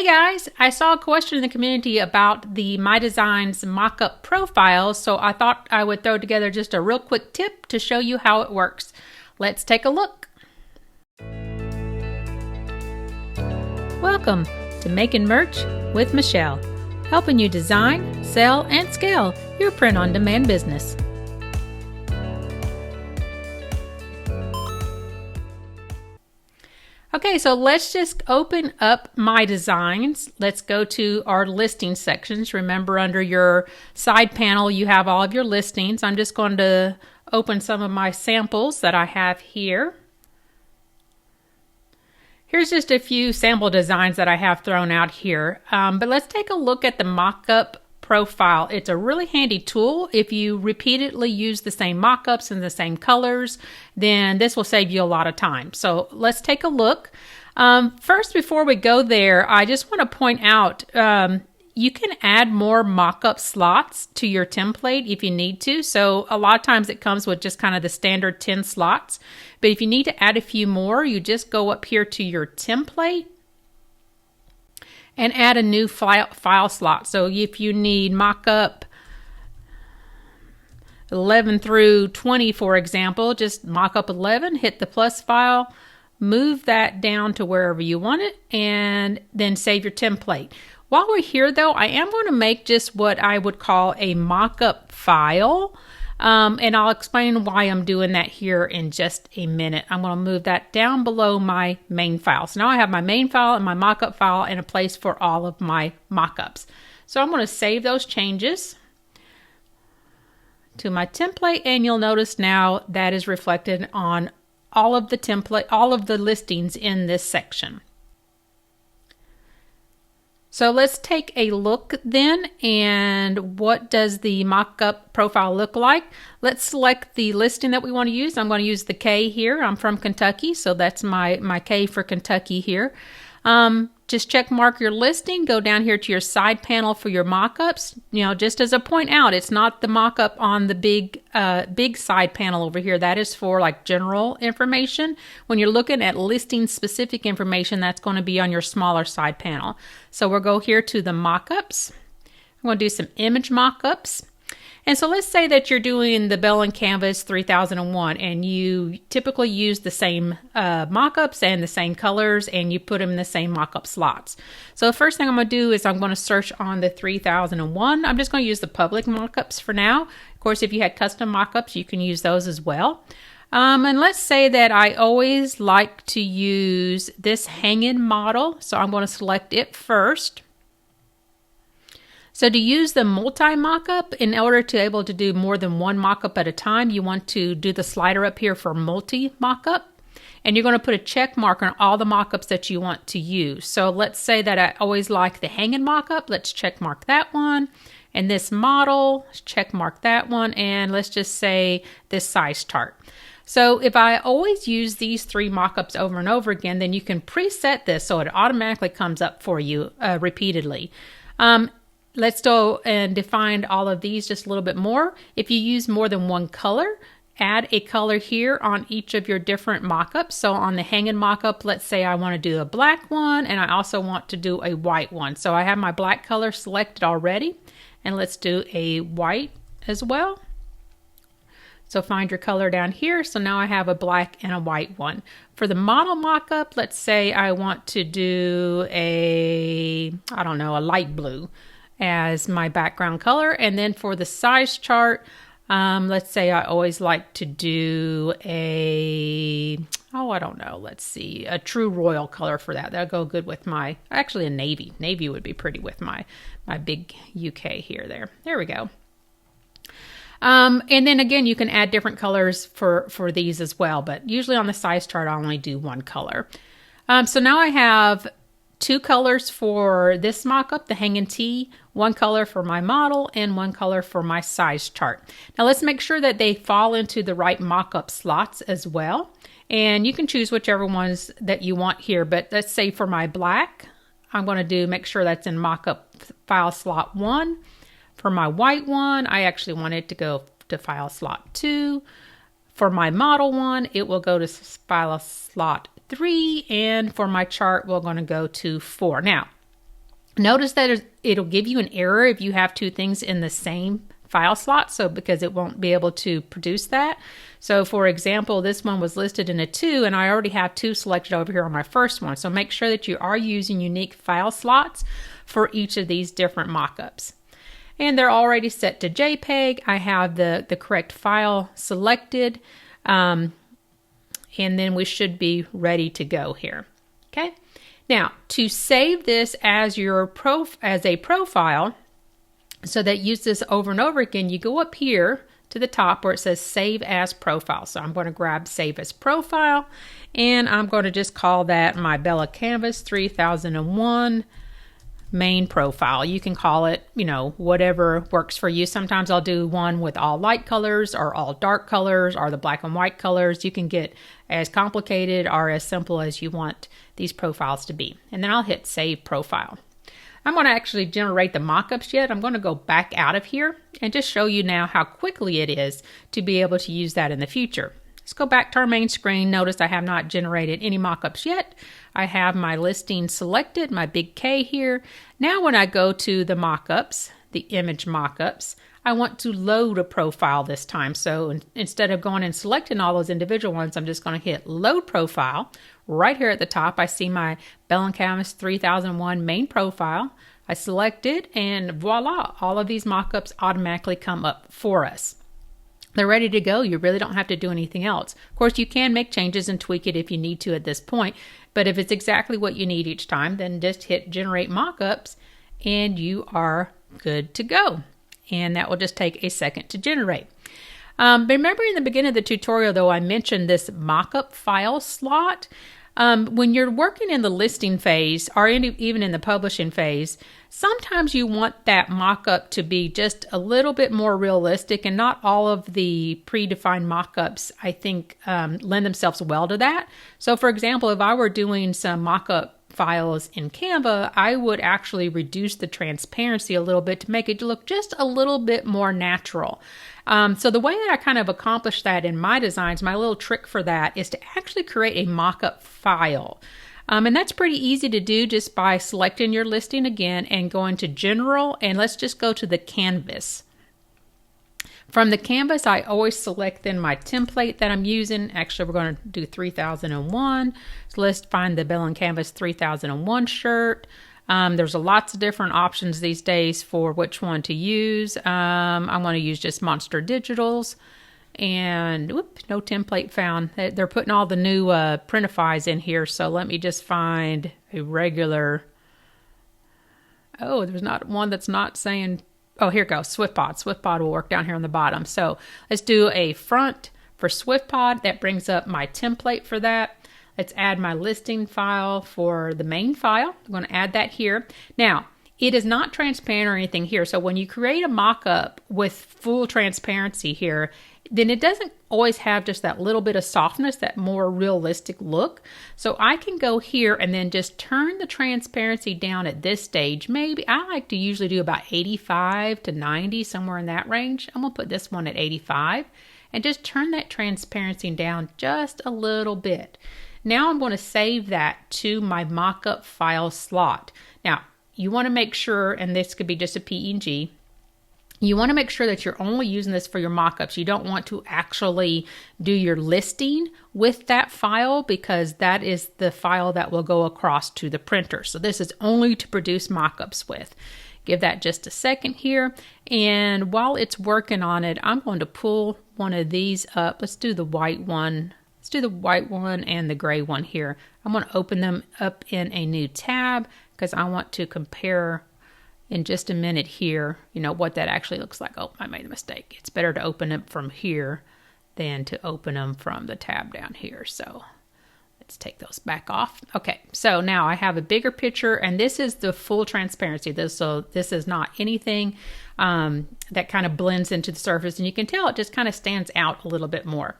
guys, I saw a question in the community about the MyDesigns mockup profiles, so I thought I would throw together just a real quick tip to show you how it works. Let's take a look. Welcome to Making Merch with Michelle, helping you design, sell, and scale your print-on-demand business. Okay, so let's just open up MyDesigns. Let's go to our listing sections. Remember, under your side panel, you have all of your listings. I'm just going to open some of my samples that I have here. Here's just a few sample designs that I have thrown out here. But let's take a look at the Mockup Profile. It's a really handy tool. If you repeatedly use the same mockups and the same colors, then this will save you a lot of time. So let's take a look. First, before we go there, I just want to point out you can add more mockup slots to your template if you need to. So a lot of times it comes with just kind of the standard 10 slots. But if you need to add a few more, you just go up here to your template and add a new file slot. So if you need mockup 11 through 20, for example, just mockup 11, hit the plus file, move that down to wherever you want it, and then save your template. While we're here though, I am going to make just what I would call a mockup file. And I'll explain why I'm doing that here in just a minute. I'm going to move that down below my main file. So now I have my main file and my mockup file and a place for all of my mockups. So I'm going to save those changes to my template, and you'll notice now that is reflected on all of the listings in this section. So let's take a look then, and what does the mockup profile look like? Let's select the listing that we want to use. I'm going to use the K here. I'm from Kentucky, so that's my K for Kentucky here. Just check mark your listing, go down here to your side panel for your mockups. You know, just as a point out, it's not the mockup on the big side panel over here. That is for like general information. When you're looking at listing specific information, that's going to be on your smaller side panel. So we'll go here to the mockups. I'm going to do some image mockups. And so let's say that you're doing the Bell & Canvas 3001 and you typically use the same mockups and the same colors, and you put them in the same mockup slots. So the first thing I'm going to do is I'm going to search on the 3001. I'm just going to use the public mockups for now. Of course, if you had custom mockups, you can use those as well. And let's say that I always like to use this hanging model. So I'm going to select it first. So to use the multi-mockup, in order to be able to do more than one mockup at a time, you want to do the slider up here for multi-mockup. And you're going to put a check mark on all the mockups that you want to use. So let's say that I always like the hanging mockup. Let's check mark that one. And this model, check mark that one. And let's just say this size chart. So if I always use these three mockups over and over again, then you can preset this so it automatically comes up for you repeatedly. Let's go and define all of these just a little bit more. If you use more than one color, add a color here on each of your different mockups. So on the hanging mockup, let's say I want to do a black one, and I also want to do a white one. So I have my black color selected already, and let's do a white as well. So find your color down here. So now I have a black and a white one. For the model mockup, let's say I want to do a light blue as my background color. And then for the size chart, let's say I always like to do a true royal color for that. That'll go good with actually a navy. Navy would be pretty with my big UK here. There we go. And then again, you can add different colors for these as well, but usually on the size chart, I only do one color. So now I have two colors for this mockup, the hanging T, one color for my model, and one color for my size chart. Now let's make sure that they fall into the right mockup slots as well. And you can choose whichever ones that you want here, but let's say for my black, I'm going to make sure that's in mockup file slot 1. For my white one, I actually want it to go to file slot 2. For my model one, it will go to file slot 3, and for my chart, we're going to go to 4. Now, Notice that it'll give you an error if you have two things in the same file slot, so because it won't be able to produce that. So for example, this one was listed in a 2 and I already have 2 selected over here on my first one. So make sure that you are using unique file slots for each of these different mockups. And they're already set to JPEG. I have the correct file selected, and then we should be ready to go here. Okay. Now, to save this as a profile, so that use this over and over again, you go up here to the top where it says Save as Profile. So I'm going to grab Save as Profile, and I'm going to just call that my Bella Canvas 3001 main profile. You can call it, you know, whatever works for you. Sometimes I'll do one with all light colors or all dark colors or the black and white colors. You can get as complicated or as simple as you want these profiles to be. And then I'll hit Save Profile. I'm going to actually generate the mockups yet. I'm going to go back out of here and just show you now how quickly it is to be able to use that in the future. Let's go back to our main screen. Notice I have not generated any mockups yet. I have my listing selected, my big K here. Now when I go to the mockups, the image mockups, I want to load a profile this time. So instead of going and selecting all those individual ones, I'm just going to hit Load Profile. Right here at the top, I see my Bella Canvas 3001 main profile. I select it and voila, all of these mockups automatically come up for us. They're ready to go. You really don't have to do anything else. Of course, you can make changes and tweak it if you need to at this point, but if it's exactly what you need each time, then just hit Generate Mockups and you are good to go. And that will just take a second to generate. Remember in the beginning of the tutorial, though, I mentioned this mockup file slot. When you're working in the listing phase or even in the publishing phase, sometimes you want that mockup to be just a little bit more realistic, and not all of the predefined mockups, I think, lend themselves well to that. So for example, if I were doing some mockup files in Canva, I would actually reduce the transparency a little bit to make it look just a little bit more natural. So the way that I kind of accomplish that in MyDesigns, my little trick for that is to actually create a mockup file. And that's pretty easy to do just by selecting your listing again and going to General, and let's just go to the canvas. From the canvas, I always select then my template that I'm using. Actually, we're going to do 3001. So let's find the Bella Canvas 3001 shirt. There's lots of different options these days for which one to use. I want to use just Monster Digitals. And whoop, no template found. They're putting all the new printifies in here. So let me just find a regular. Oh, there's not one that's not saying. Oh, here it goes. SwiftPod. SwiftPod will work down here on the bottom. So let's do a front for SwiftPod. That brings up my template for that. Let's add my listing file for the main file. I'm going to add that here. Now, it is not transparent or anything here. So when you create a mock-up with full transparency here, then it doesn't always have just that little bit of softness, that more realistic look. So I can go here and then just turn the transparency down at this stage. Maybe I like to usually do about 85 to 90, somewhere in that range. I'm going to put this one at 85 and just turn that transparency down just a little bit. Now I'm going to save that to my mockup file slot. Now, you want to make sure, and this could be just a PNG, you want to make sure that you're only using this for your mockups. You don't want to actually do your listing with that file, because that is the file that will go across to the printer. So this is only to produce mockups with. Give that just a second here. And while it's working on it, I'm going to pull one of these up. Let's do the white one. Let's do the white one and the gray one here. I'm going to open them up in a new tab because I want to compare in just a minute here, you know, what that actually looks like. Oh, I made a mistake. It's better to open it from here than to open them from the tab down here. So let's take those back off. Okay, so now I have a bigger picture, and this is the full transparency. So this is not anything that kind of blends into the surface, and you can tell it just kind of stands out a little bit more.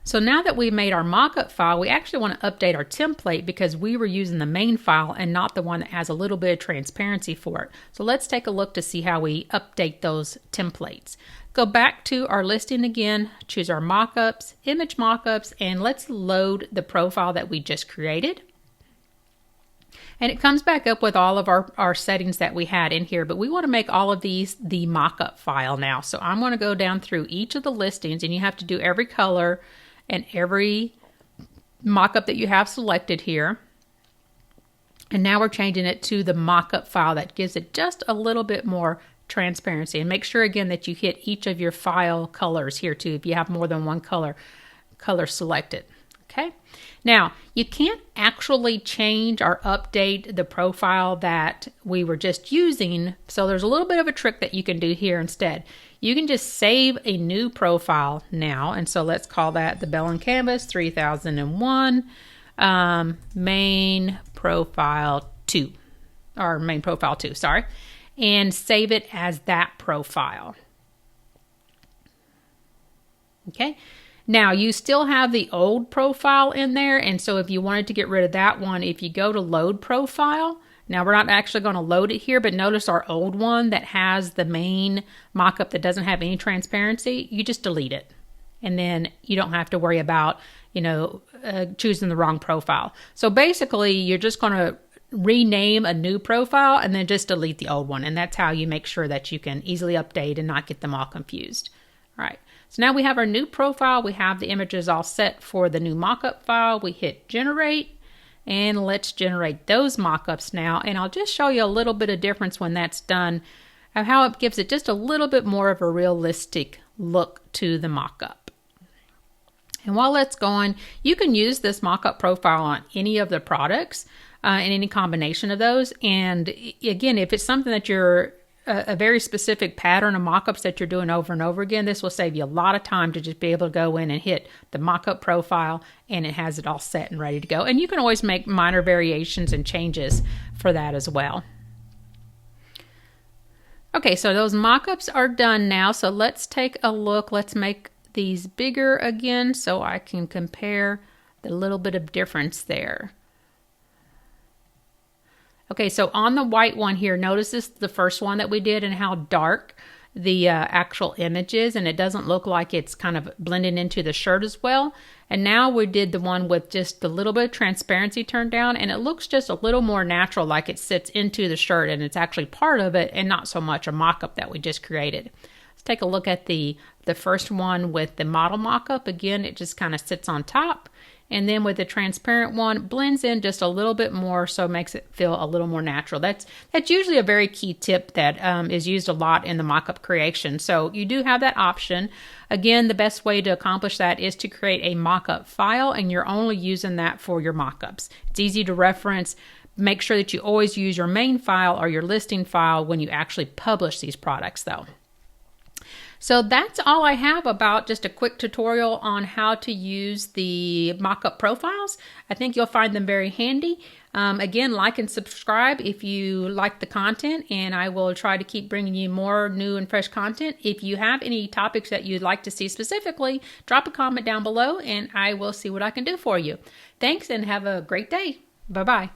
So now that we've made our mockup file, we actually want to update our template because we were using the main file and not the one that has a little bit of transparency for it. So let's take a look to see how we update those templates. Go back to our listing again, choose our mockups, image mockups, and let's load the profile that we just created. And it comes back up with all of our settings that we had in here, but we want to make all of these the mockup file now. So I'm going to go down through each of the listings, and you have to do every color and every mockup that you have selected here. And now we're changing it to the mockup file. That gives it just a little bit more transparency. And make sure again that you hit each of your file colors here too, if you have more than one color selected. Okay, now you can't actually change or update the profile that we were just using, so there's a little bit of a trick that you can do here instead. You can just save a new profile now, and so let's call that the Bell and Canvas 3001 main profile 2, or main profile 2, sorry, and save it as that profile. Okay. Now you still have the old profile in there, and so if you wanted to get rid of that one, if you go to load profile, now we're not actually going to load it here, but notice our old one that has the main mockup that doesn't have any transparency, you just delete it. And then you don't have to worry about, choosing the wrong profile. So basically you're just going to rename a new profile and then just delete the old one. And that's how you make sure that you can easily update and not get them all confused. All right. So now we have our new profile. We have the images all set for the new mockup file. We hit generate, and let's generate those mockups now. And I'll just show you a little bit of difference when that's done, of how it gives it just a little bit more of a realistic look to the mockup. And while that's going, you can use this mockup profile on any of the products and any combination of those. And again, if it's something that you're a very specific pattern of mockups that you're doing over and over again, this will save you a lot of time to just be able to go in and hit the mockup profile, and it has it all set and ready to go. And you can always make minor variations and changes for that as well. Okay, so those mockups are done now. So let's take a look. Let's make these bigger again so I can compare the little bit of difference there. Okay, so on the white one here, notice this is the first one that we did and how dark the actual image is, and it doesn't look like it's kind of blending into the shirt as well. And now we did the one with just a little bit of transparency turned down, and it looks just a little more natural, like it sits into the shirt and it's actually part of it and not so much a mock-up that we just created. Let's take a look at the first one with the model mock-up. Again, it just kind of sits on top. And then with the transparent one, blends in just a little bit more, so it makes it feel a little more natural. That's usually a very key tip that is used a lot in the mockup creation. So you do have that option. Again, the best way to accomplish that is to create a mockup file, and you're only using that for your mockups. It's easy to reference. Make sure that you always use your main file or your listing file when you actually publish these products though. So that's all I have about just a quick tutorial on how to use the mockup profiles. I think you'll find them very handy. Again, like and subscribe if you like the content, and I will try to keep bringing you more new and fresh content. If you have any topics that you'd like to see specifically, drop a comment down below and I will see what I can do for you. Thanks and have a great day. Bye-bye.